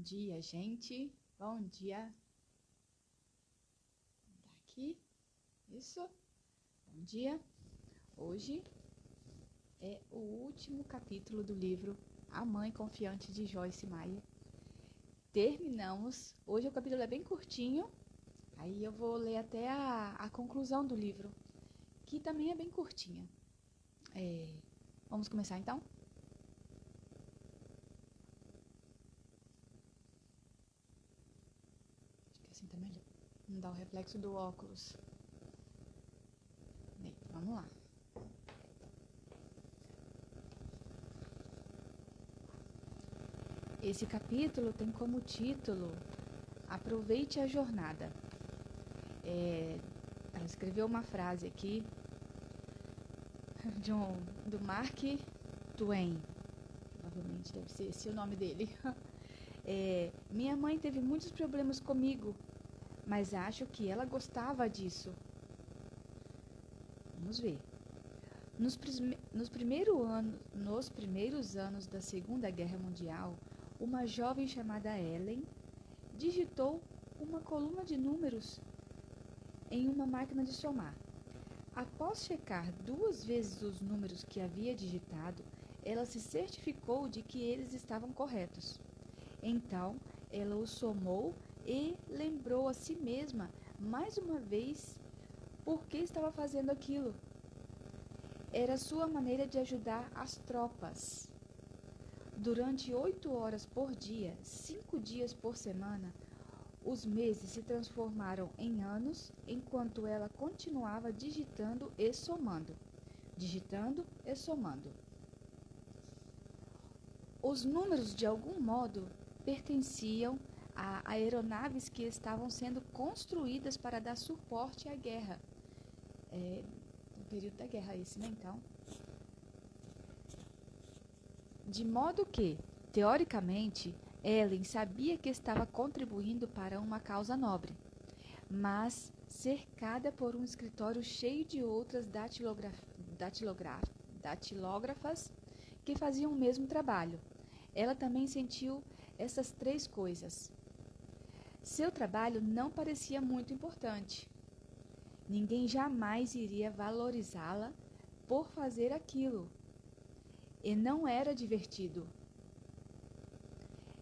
dia, gente. Bom dia. Daqui. Isso. Bom dia. Hoje é o último capítulo do livro A Mãe Confiante de Joyce Meyer. Terminamos. Hoje o capítulo é bem curtinho. Aí eu vou ler até a conclusão do livro, que também é bem curtinha. Vamos começar então? Acho que assim tá melhor. Não dá o reflexo do óculos. Bem, vamos lá. Esse capítulo tem como título Aproveite a Jornada. Ela escreveu uma frase aqui do Mark Twain. Provavelmente deve ser esse o nome dele. Minha mãe teve muitos problemas comigo, mas acho que ela gostava disso. Vamos ver. Nos primeiros anos da Segunda Guerra Mundial, uma jovem chamada Ellen digitou uma coluna de números em uma máquina de somar. Após checar 2 vezes os números que havia digitado, ela se certificou de que eles estavam corretos. Então, ela os somou e lembrou a si mesma, mais uma vez, por que estava fazendo aquilo. Era sua maneira de ajudar as tropas. Durante 8 horas por dia, 5 dias por semana, os meses se transformaram em anos, enquanto ela continuava digitando e somando. Digitando e somando. Os números, de algum modo, pertenciam a aeronaves que estavam sendo construídas para dar suporte à guerra. No período da guerra esse, né, então? De modo que, teoricamente, Ellen sabia que estava contribuindo para uma causa nobre, mas cercada por um escritório cheio de outras datilógrafas que faziam o mesmo trabalho. Ela também sentiu essas 3 coisas. Seu trabalho não parecia muito importante. Ninguém jamais iria valorizá-la por fazer aquilo. E não era divertido.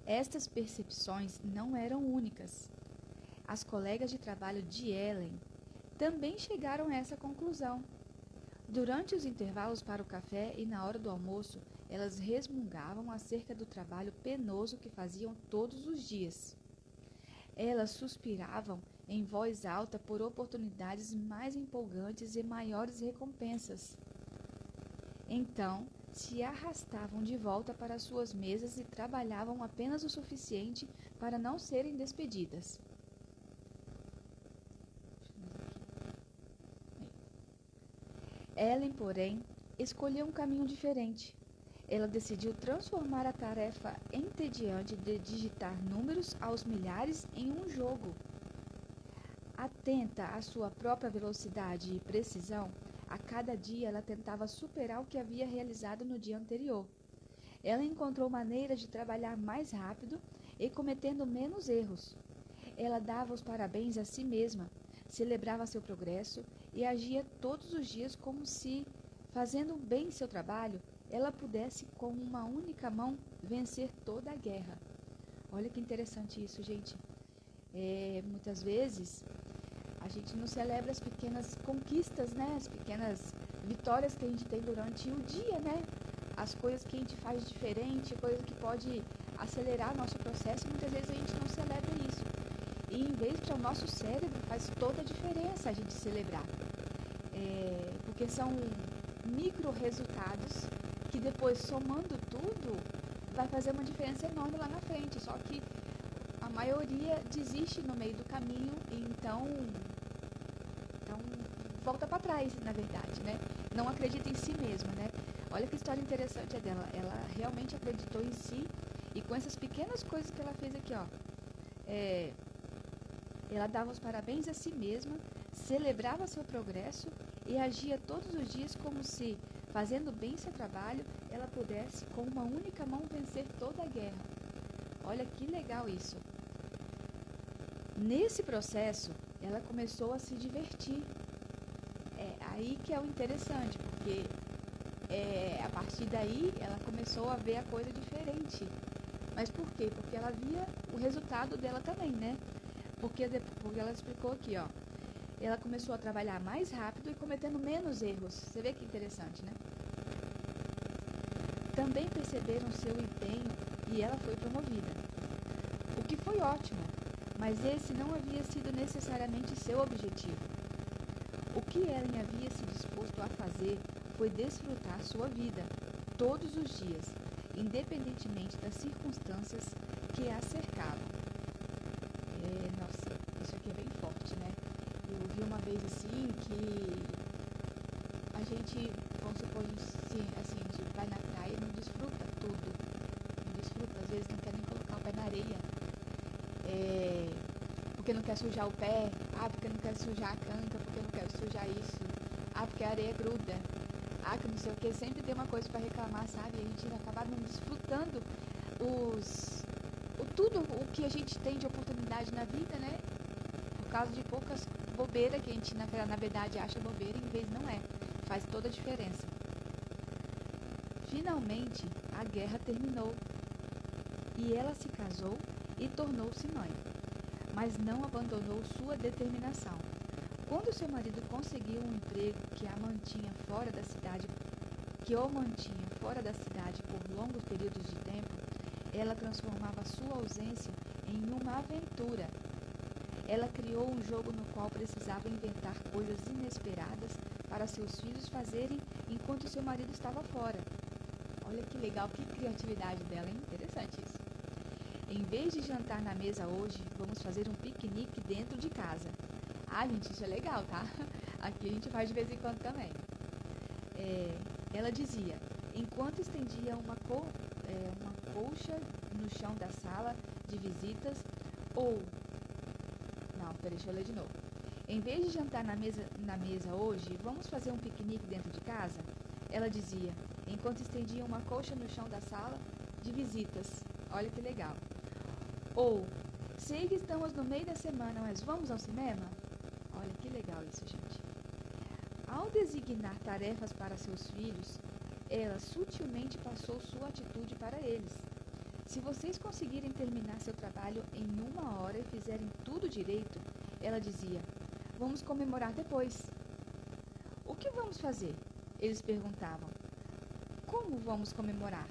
Estas percepções não eram únicas. As colegas de trabalho de Ellen também chegaram a essa conclusão. Durante os intervalos para o café e na hora do almoço, elas resmungavam acerca do trabalho penoso que faziam todos os dias. Elas suspiravam em voz alta por oportunidades mais empolgantes e maiores recompensas. Então, se arrastavam de volta para suas mesas e trabalhavam apenas o suficiente para não serem despedidas. Ellen, porém, escolheu um caminho diferente. Ela decidiu transformar a tarefa entediante de digitar números aos milhares em um jogo. Atenta à sua própria velocidade e precisão, a cada dia ela tentava superar o que havia realizado no dia anterior. Ela encontrou maneiras de trabalhar mais rápido e cometendo menos erros. Ela dava os parabéns a si mesma, celebrava seu progresso e agia todos os dias como se, fazendo bem seu trabalho, ela pudesse, com uma única mão, vencer toda a guerra. Olha que interessante isso, gente. Muitas vezes a gente não celebra as pequenas conquistas, né? As pequenas vitórias que a gente tem durante o dia, né? As coisas que a gente faz diferente, coisas que pode acelerar nosso processo, muitas vezes a gente não celebra isso. E em vez para o nosso cérebro faz toda a diferença a gente celebrar. Porque são micro resultados que depois, somando tudo, vai fazer uma diferença enorme lá na frente. Só que a maioria desiste no meio do caminho e então volta para trás, na verdade, né? Não acredita em si mesma, né? Olha que história interessante é dela. Ela realmente acreditou em si e com essas pequenas coisas que ela fez aqui, ó. Ela dava os parabéns a si mesma, celebrava seu progresso e agia todos os dias como se, fazendo bem seu trabalho, ela pudesse, com uma única mão, vencer toda a guerra. Olha que legal isso. Nesse processo, ela começou a se divertir. É aí que é o interessante, porque a partir daí ela começou a ver a coisa diferente. Mas por quê? Porque ela via o resultado dela também, né? Porque ela explicou aqui, ó. Ela começou a trabalhar mais rápido e cometendo menos erros. Você vê que interessante, né? Também perceberam seu empenho e ela foi promovida. O que foi ótimo, mas esse não havia sido necessariamente seu objetivo. O que Ellen havia se disposto a fazer foi desfrutar sua vida, todos os dias, independentemente das circunstâncias que a cercavam. Nossa, isso aqui é bem forte, né? Eu vi uma vez assim que a gente, vamos supor, assim, a gente vai na praia e não desfruta tudo. Não desfruta, às vezes não quer nem colocar o pé na areia. Porque não quer sujar o pé, porque não quer sujar a canca, porque não quer sujar isso, porque a areia gruda, que não sei o que, sempre tem uma coisa para reclamar, sabe? A gente acaba não desfrutando tudo o que a gente tem de oportunidade na vida, né? Por causa de poucas bobeiras que a gente na verdade acha bobeira, em vez não é. Faz toda a diferença. Finalmente, a guerra terminou e ela se casou e tornou-se mãe, mas não abandonou sua determinação. Quando seu marido conseguiu um emprego que o mantinha fora da cidade por longos períodos de tempo, ela transformava sua ausência em uma aventura. Ela criou um jogo no qual precisava inventar coisas inesperadas para seus filhos fazerem enquanto seu marido estava fora. Olha que legal, que criatividade dela, hein? Interessante isso. Em vez de jantar na mesa hoje, vamos fazer um piquenique dentro de casa. Gente, isso é legal, tá? Aqui a gente faz de vez em quando também. Ela dizia, enquanto estendia uma colcha no chão da sala de visitas, deixa eu ler de novo. Em vez de jantar na mesa hoje, vamos fazer um piquenique dentro de casa? Ela dizia, enquanto estendia uma colcha no chão da sala de visitas. Olha que legal. Sei que estamos no meio da semana, mas vamos ao cinema? Olha que legal isso, gente. Ao designar tarefas para seus filhos, ela sutilmente passou sua atitude para eles. Se vocês conseguirem terminar seu trabalho em 1 hora e fizerem tudo direito, ela dizia, vamos comemorar depois. O que vamos fazer? Eles perguntavam. Como vamos comemorar?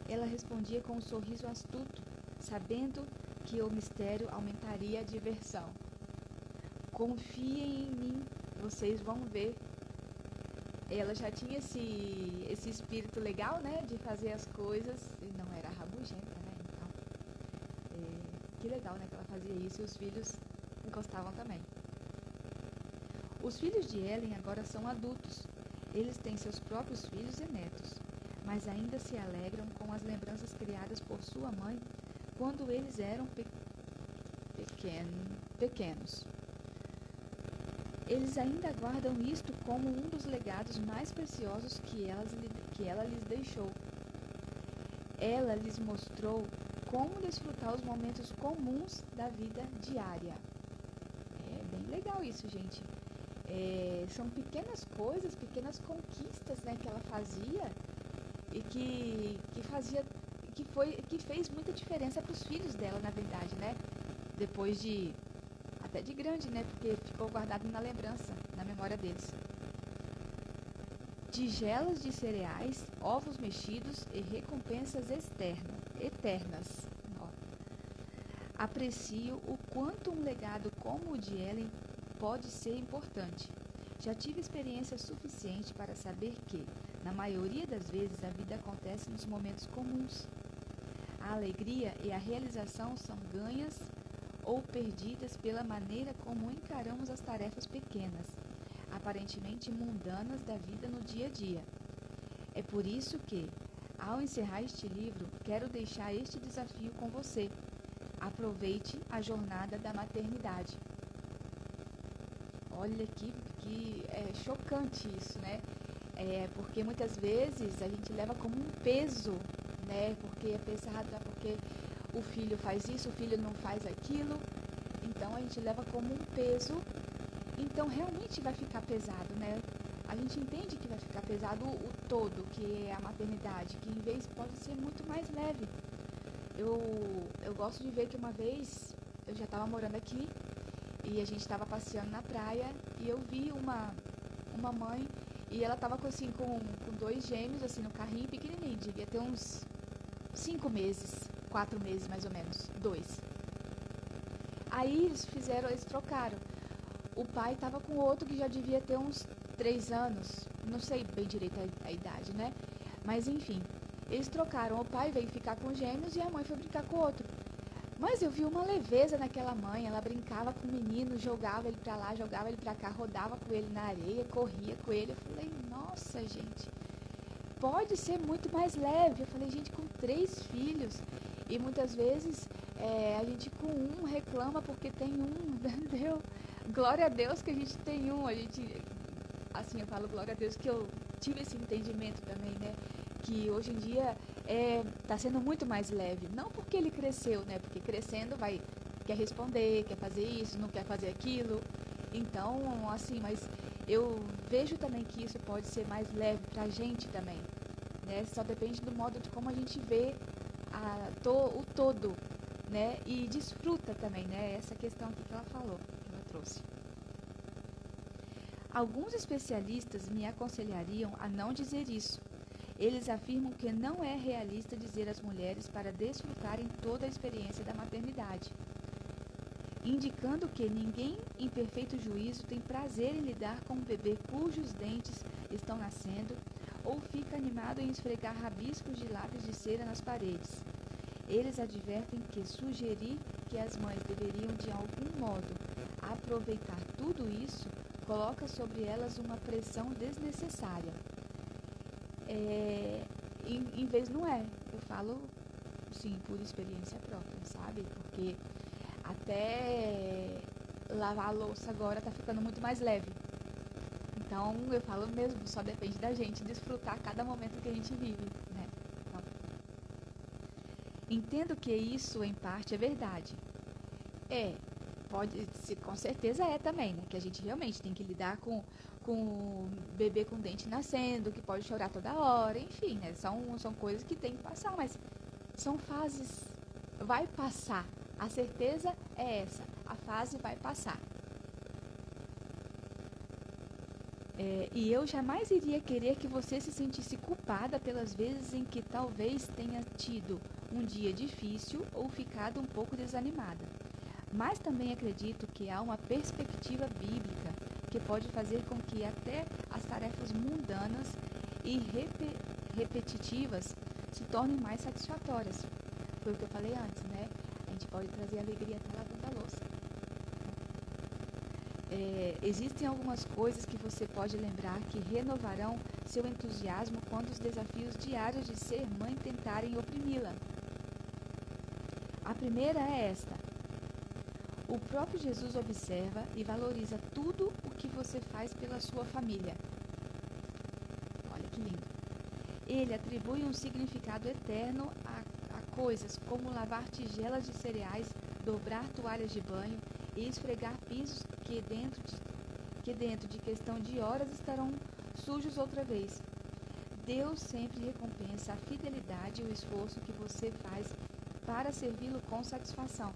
Ela respondia com um sorriso astuto, sabendo que o mistério aumentaria a diversão. Confiem em mim, vocês vão ver. Ela já tinha esse espírito legal, né, de fazer as coisas, e não era rabugenta, né, então, que legal, né, que ela fazia isso e os filhos gostavam também. Os filhos de Ellen agora são adultos, eles têm seus próprios filhos e netos, mas ainda se alegram com as lembranças criadas por sua mãe quando eles eram pequenos. Eles ainda guardam isto como um dos legados mais preciosos que ela lhes deixou. Ela lhes mostrou como desfrutar os momentos comuns da vida diária. É bem legal isso, gente. São pequenas coisas, pequenas conquistas, né, que ela fazia e que fez muita diferença para os filhos dela, na verdade, né? Depois até de grande, né? Porque ficou guardado na lembrança, na memória deles. Tigelas de cereais, ovos mexidos e recompensas eternas. Aprecio o quanto um legado como o de Ellen pode ser importante. Já tive experiência suficiente para saber que, na maioria das vezes, a vida acontece nos momentos comuns. A alegria e a realização são ganhas ou perdidas pela maneira como encaramos as tarefas pequenas, aparentemente mundanas da vida no dia a dia. É por isso que, ao encerrar este livro, quero deixar este desafio com você. Aproveite a jornada da maternidade. Olha que é chocante isso, né? Porque muitas vezes a gente leva como um peso, né? Porque é pesado, porque o filho faz isso, o filho não faz aquilo. Então a gente leva como um peso. Então realmente vai ficar pesado, né? A gente entende que vai ficar pesado o todo, que é a maternidade, que em vez pode ser muito mais leve. Eu gosto de ver que uma vez eu já estava morando aqui e a gente estava passeando na praia e eu vi uma mãe e ela estava assim, com dois gêmeos assim no carrinho pequenininho, devia ter uns 5 meses, 4 meses mais ou menos, 2. Aí eles trocaram. O pai estava com outro que já devia ter uns 3 anos, não sei bem direito a idade, né? Mas enfim, eles trocaram. O pai veio ficar com os gêmeos e a mãe foi brincar com o outro. Mas eu vi uma leveza naquela mãe, ela brincava com o menino, jogava ele pra lá, jogava ele pra cá, rodava com ele na areia, corria com ele. Eu falei, nossa, gente, pode ser muito mais leve. Eu falei, gente, com 3 filhos, e muitas vezes a gente com um reclama porque tem um, entendeu? Glória a Deus que a gente tem um, a gente, assim, eu falo glória a Deus que eu tive esse entendimento também, né? Que hoje em dia tá sendo muito mais leve. Não porque ele cresceu, né? Porque crescendo quer responder, quer fazer isso, não quer fazer aquilo. Então, assim, mas eu vejo também que isso pode ser mais leve pra gente também, né? Só depende do modo de como a gente vê o todo, né? E desfruta também, né? Essa questão aqui que ela falou, que ela trouxe. Alguns especialistas me aconselhariam a não dizer isso. Eles afirmam que não é realista dizer às mulheres para desfrutarem toda a experiência da maternidade, indicando que ninguém em perfeito juízo tem prazer em lidar com um bebê cujos dentes estão nascendo ou fica animado em esfregar rabiscos de lápis de cera nas paredes. Eles advertem que sugerir que as mães deveriam de algum modo aproveitar tudo isso coloca sobre elas uma pressão desnecessária. Em vez não é. Eu falo, sim, por experiência própria, sabe? Porque até lavar a louça agora tá ficando muito mais leve. Então, eu falo mesmo, só depende da gente desfrutar cada momento que a gente vive, né? Então, entendo que isso, em parte, é verdade. Pode ser, com certeza também, né? Que a gente realmente tem que lidar com o bebê com dente nascendo, que pode chorar toda hora, enfim, né? São coisas que tem que passar, mas são fases. Vai passar. A certeza é essa. A fase vai passar. E eu jamais iria querer que você se sentisse culpada pelas vezes em que talvez tenha tido um dia difícil ou ficado um pouco desanimada. Mas também acredito que há uma perspectiva bíblica que pode fazer com que até as tarefas mundanas e repetitivas se tornem mais satisfatórias. Foi o que eu falei antes, né? A gente pode trazer alegria até lavando a louça. Existem algumas coisas que você pode lembrar que renovarão seu entusiasmo quando os desafios diários de ser mãe tentarem oprimi-la. A primeira é esta. O próprio Jesus observa e valoriza tudo o que você faz pela sua família. Olha que lindo. Ele atribui um significado eterno a coisas como lavar tigelas de cereais, dobrar toalhas de banho e esfregar pisos que dentro de questão de horas estarão sujos outra vez. Deus sempre recompensa a fidelidade e o esforço que você faz para servi-lo com satisfação.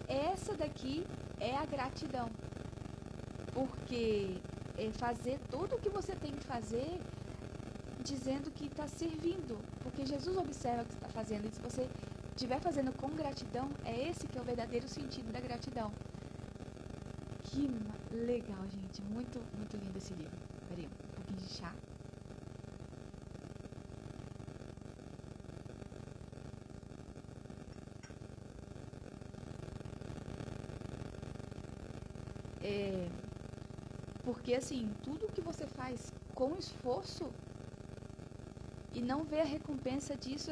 Essa daqui é a gratidão, porque fazer tudo o que você tem que fazer dizendo que está servindo, porque Jesus observa o que você está fazendo, e se você estiver fazendo com gratidão, é esse que é o verdadeiro sentido da gratidão. Que legal, gente, muito, muito lindo esse livro. Peraí, um pouquinho de chá. Porque assim, tudo que você faz com esforço e não ver a recompensa disso,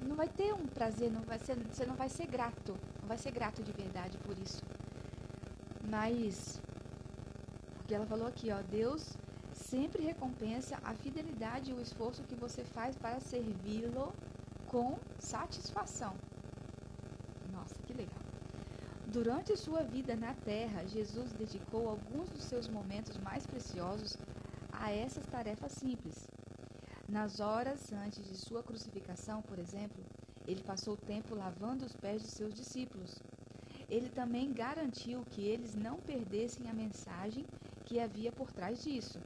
não vai ter um prazer, você não vai ser grato, não vai ser grato de verdade por isso. Mas, porque ela falou aqui, ó, Deus sempre recompensa a fidelidade e o esforço que você faz para servi-lo com satisfação. Nossa, que legal! Durante sua vida na terra, Jesus dedicou alguns dos seus momentos mais preciosos a essas tarefas simples. Nas horas antes de sua crucificação, por exemplo, ele passou tempo lavando os pés de seus discípulos. Ele também garantiu que eles não perdessem a mensagem que havia por trás disso.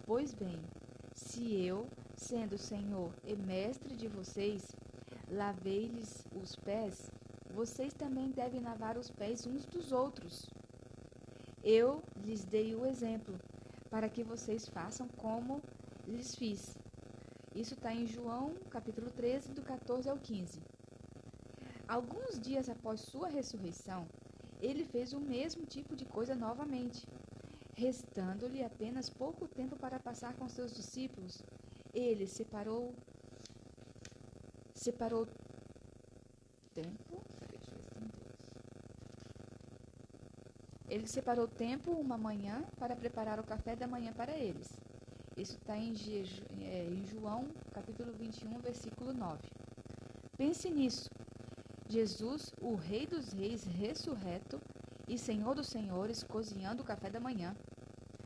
Pois bem, se eu, sendo Senhor e Mestre de vocês, lavei-lhes os pés, vocês também devem lavar os pés uns dos outros. Eu lhes dei o exemplo, para que vocês façam como lhes fiz. Isso está em João, capítulo 13, do 14 ao 15. Alguns dias após sua ressurreição, ele fez o mesmo tipo de coisa novamente. Restando-lhe apenas pouco tempo para passar com seus discípulos, ele separou tempo. Ele separou tempo uma manhã para preparar o café da manhã para eles. Isso está em João, capítulo 21, versículo 9. Pense nisso. Jesus, o Rei dos Reis ressurreto e Senhor dos Senhores, cozinhando o café da manhã.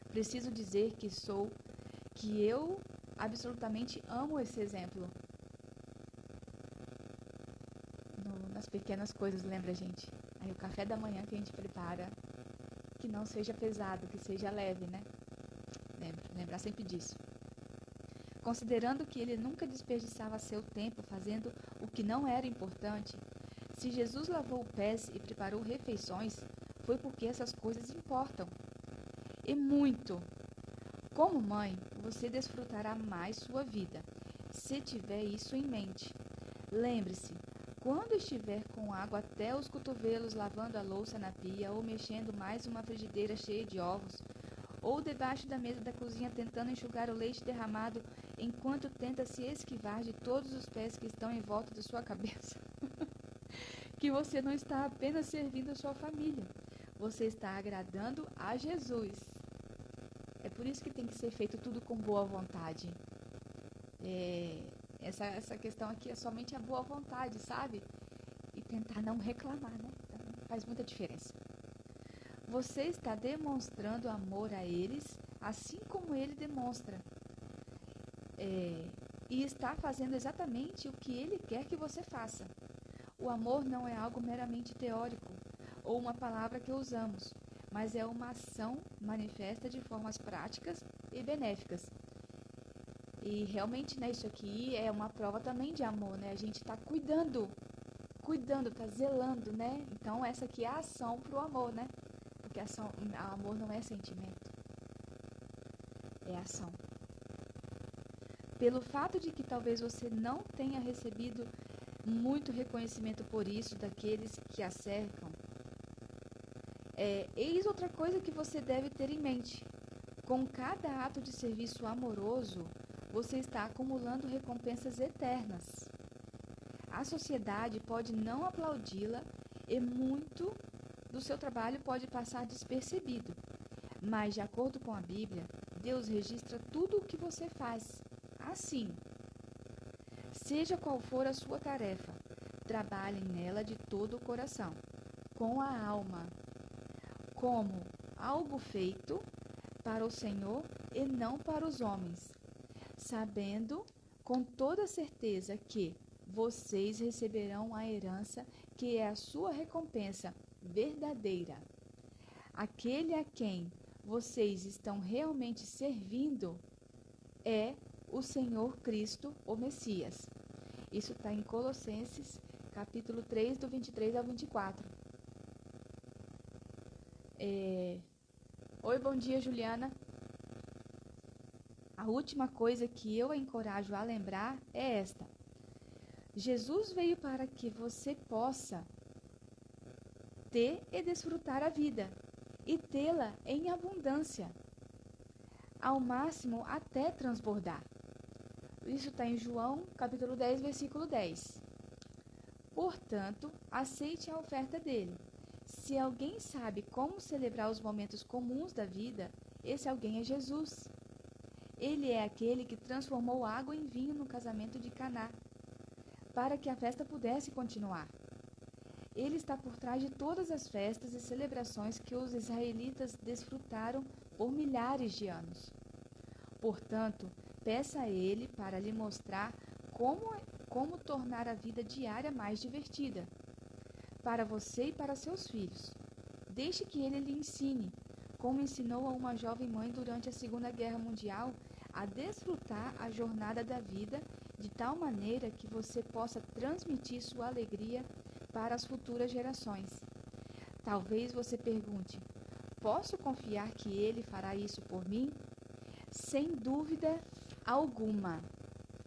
Preciso dizer que eu absolutamente amo esse exemplo. Nas pequenas coisas, lembra, gente? Aí o café da manhã que a gente prepara, que não seja pesado, que seja leve, né? Lembrar sempre disso. Considerando que ele nunca desperdiçava seu tempo fazendo o que não era importante, se Jesus lavou pés e preparou refeições, foi porque essas coisas importam. E muito. Como mãe, você desfrutará mais sua vida, se tiver isso em mente. Lembre-se, quando estiver com água até os cotovelos lavando a louça na pia ou mexendo mais uma frigideira cheia de ovos, ou debaixo da mesa da cozinha tentando enxugar o leite derramado enquanto tenta se esquivar de todos os pés que estão em volta de sua cabeça, que você não está apenas servindo a sua família, você está agradando a Jesus. É por isso que tem que ser feito tudo com boa vontade. Essa questão aqui é somente a boa vontade, sabe? E tentar não reclamar, né? Então, faz muita diferença. Você está demonstrando amor a eles, assim como ele demonstra. E está fazendo exatamente o que ele quer que você faça. O amor não é algo meramente teórico, ou uma palavra que usamos, mas é uma ação manifesta de formas práticas e benéficas. E realmente, né, isso aqui é uma prova também de amor, né? A gente está cuidando, está zelando, né? Então, essa aqui é a ação para o amor, né? Porque amor não é sentimento, é ação. Pelo fato de que talvez você não tenha recebido muito reconhecimento por isso daqueles que a cercam, eis outra coisa que você deve ter em mente. Com cada ato de serviço amoroso, você está acumulando recompensas eternas. A sociedade pode não aplaudi-la e muito do seu trabalho pode passar despercebido. Mas, de acordo com a Bíblia, Deus registra tudo o que você faz. Assim, seja qual for a sua tarefa, trabalhem nela de todo o coração, com a alma, como algo feito para o Senhor e não para os homens, sabendo com toda certeza que vocês receberão a herança que é a sua recompensa verdadeira. Aquele a quem vocês estão realmente servindo é o Senhor Cristo, o Messias. Isso está em Colossenses, capítulo 3, do 23 ao 24. Oi, bom dia, Juliana. A última coisa que eu a encorajo a lembrar é esta. Jesus veio para que você possa ter e desfrutar a vida, e tê-la em abundância, ao máximo até transbordar. Isso está em João, capítulo 10, versículo 10. Portanto, aceite a oferta dele. Se alguém sabe como celebrar os momentos comuns da vida, esse alguém é Jesus. Ele é aquele que transformou água em vinho no casamento de Caná. para que a festa pudesse continuar. Ele está por trás de todas as festas e celebrações que os israelitas desfrutaram por milhares de anos. Portanto, peça a Ele para lhe mostrar como tornar a vida diária mais divertida, para você e para seus filhos. Deixe que Ele lhe ensine, como ensinou a uma jovem mãe durante a Segunda Guerra Mundial, a desfrutar a jornada da vida de tal maneira que você possa transmitir sua alegria para as futuras gerações. Talvez você pergunte: posso confiar que Ele fará isso por mim? Sem dúvida alguma,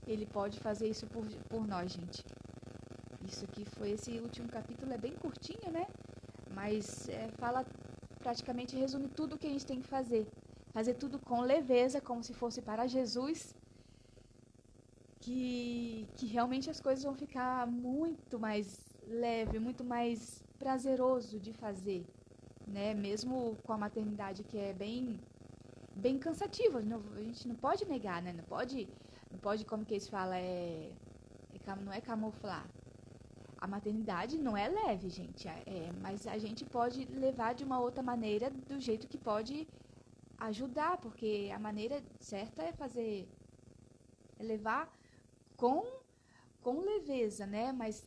Ele pode fazer isso por nós, gente. Isso aqui foi, esse último capítulo é bem curtinho, né? Mas fala, praticamente resume tudo o que a gente tem que fazer. Fazer tudo com leveza, como se fosse para Jesus, que realmente as coisas vão ficar muito mais leve, muito mais prazeroso de fazer, né? Mesmo com a maternidade, que é bem cansativa, a gente não pode negar, né? Não pode, como que eles falam, não é camuflar. A maternidade não é leve, gente, mas a gente pode levar de uma outra maneira, do jeito que pode ajudar, porque a maneira certa é levar com leveza, né? Mas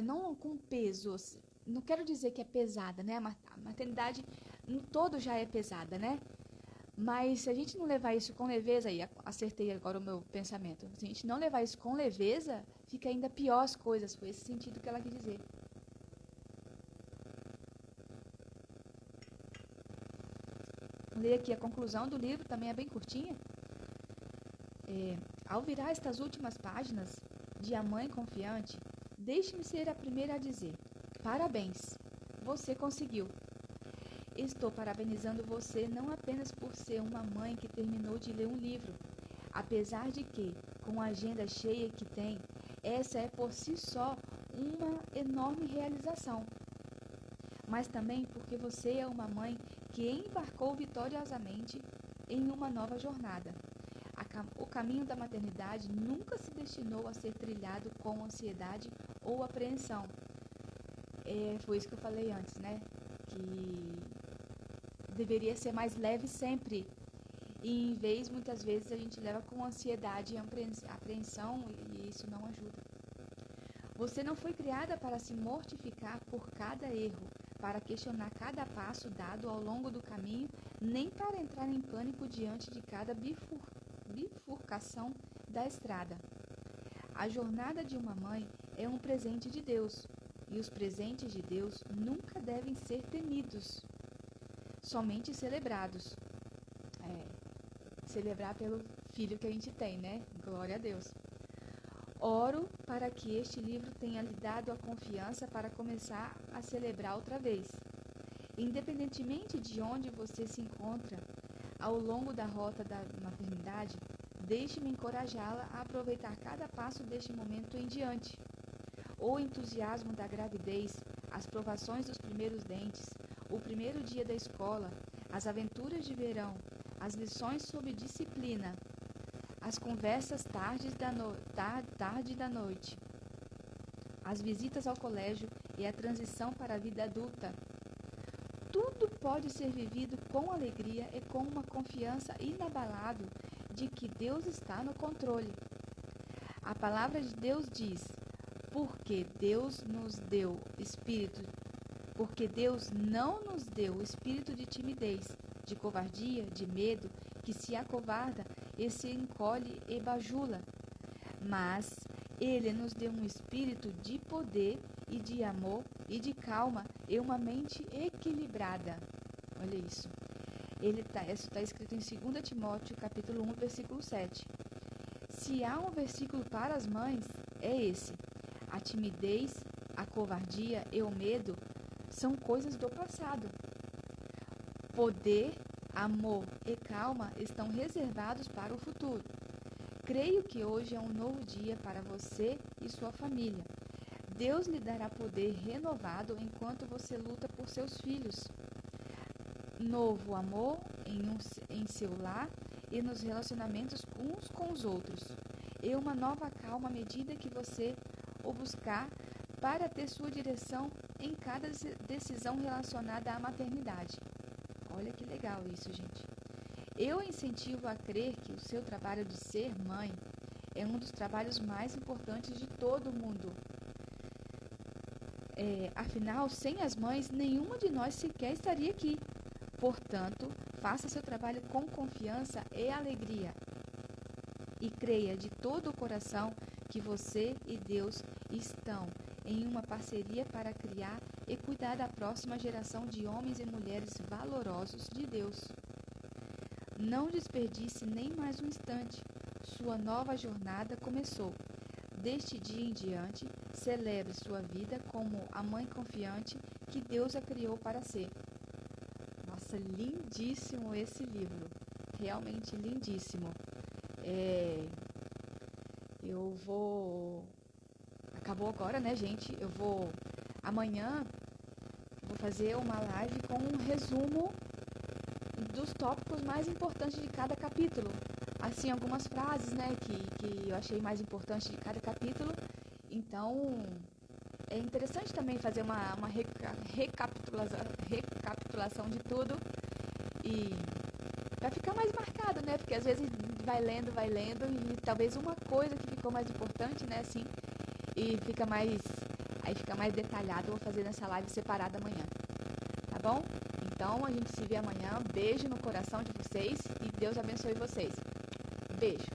não com peso. Não quero dizer que é pesada, né? A maternidade no todo já é pesada, né? Mas se a gente não levar isso com leveza, e acertei agora o meu pensamento, se a gente não levar isso com leveza, fica ainda pior as coisas. Foi esse sentido que ela quis dizer. Vou ler aqui a conclusão do livro, também é bem curtinha. Ao virar estas últimas páginas de A Mãe Confiante, deixe-me ser a primeira a dizer: parabéns, você conseguiu. Estou parabenizando você não apenas por ser uma mãe que terminou de ler um livro, apesar de que, com a agenda cheia que tem, essa é por si só uma enorme realização, mas também porque você é uma mãe que embarcou vitoriosamente em uma nova jornada. O caminho da maternidade nunca se destinou a ser trilhado com ansiedade ou apreensão. Foi isso que eu falei antes, né? Que deveria ser mais leve sempre. E em vez, muitas vezes, a gente leva com ansiedade e apreensão e isso não ajuda. Você não foi criada para se mortificar por cada erro, para questionar cada passo dado ao longo do caminho, nem para entrar em pânico diante de cada bifurcação da estrada. A jornada de uma mãe é um presente de Deus, e os presentes de Deus nunca devem ser temidos, somente celebrados. Celebrar pelo filho que a gente tem, né? Glória a Deus. Oro para que este livro tenha lhe dado a confiança para começar a celebrar outra vez. Independentemente de onde você se encontra ao longo da rota da maternidade, deixe-me encorajá-la a aproveitar cada passo deste momento em diante. O entusiasmo da gravidez, as provações dos primeiros dentes, o primeiro dia da escola, as aventuras de verão, as lições sobre disciplina, as conversas tarde da noite, as visitas ao colégio e a transição para a vida adulta. Tudo pode ser vivido com alegria e com uma confiança inabalável de que Deus está no controle. A palavra de Deus diz: porque Deus não nos deu espírito de timidez, de covardia, de medo, que se acovarda e se encolhe e bajula. Mas Ele nos deu um espírito de poder e de amor e de calma e uma mente equilibrada. Olha isso. Isso está escrito em 2 Timóteo, capítulo 1, versículo 7. Se há um versículo para as mães, é esse. A timidez, a covardia e o medo são coisas do passado. Poder, amor e calma estão reservados para o futuro. Creio que hoje é um novo dia para você e sua família. Deus lhe dará poder renovado enquanto você luta por seus filhos. Novo amor em seu lar e nos relacionamentos uns com os outros. E uma nova calma à medida que você ou buscar para ter sua direção em cada decisão relacionada à maternidade. Olha que legal isso, gente. Eu incentivo a crer que o seu trabalho de ser mãe é um dos trabalhos mais importantes de todo mundo. Afinal, sem as mães, nenhuma de nós sequer estaria aqui. Portanto, faça seu trabalho com confiança e alegria. E creia de todo o coração que você e Deus estão em uma parceria para criar e cuidar da próxima geração de homens e mulheres valorosos de Deus. Não desperdice nem mais um instante. Sua nova jornada começou. Deste dia em diante, celebre sua vida como a mãe confiante que Deus a criou para ser. Nossa, lindíssimo esse livro. Realmente lindíssimo. Eu vou... Acabou agora, né, gente? Amanhã, vou fazer uma live com um resumo dos tópicos mais importantes de cada capítulo. Assim, algumas frases, né, que eu achei mais importantes de cada capítulo. Então, é interessante também fazer uma recapitulação de tudo e para ficar mais marcado, né? Porque às vezes vai lendo e talvez uma coisa que ficou mais importante, né, assim, e fica mais detalhado. Eu vou fazer nessa live separada amanhã. Tá bom? Então, a gente se vê amanhã. Beijo no coração de vocês e Deus abençoe vocês. Beijo.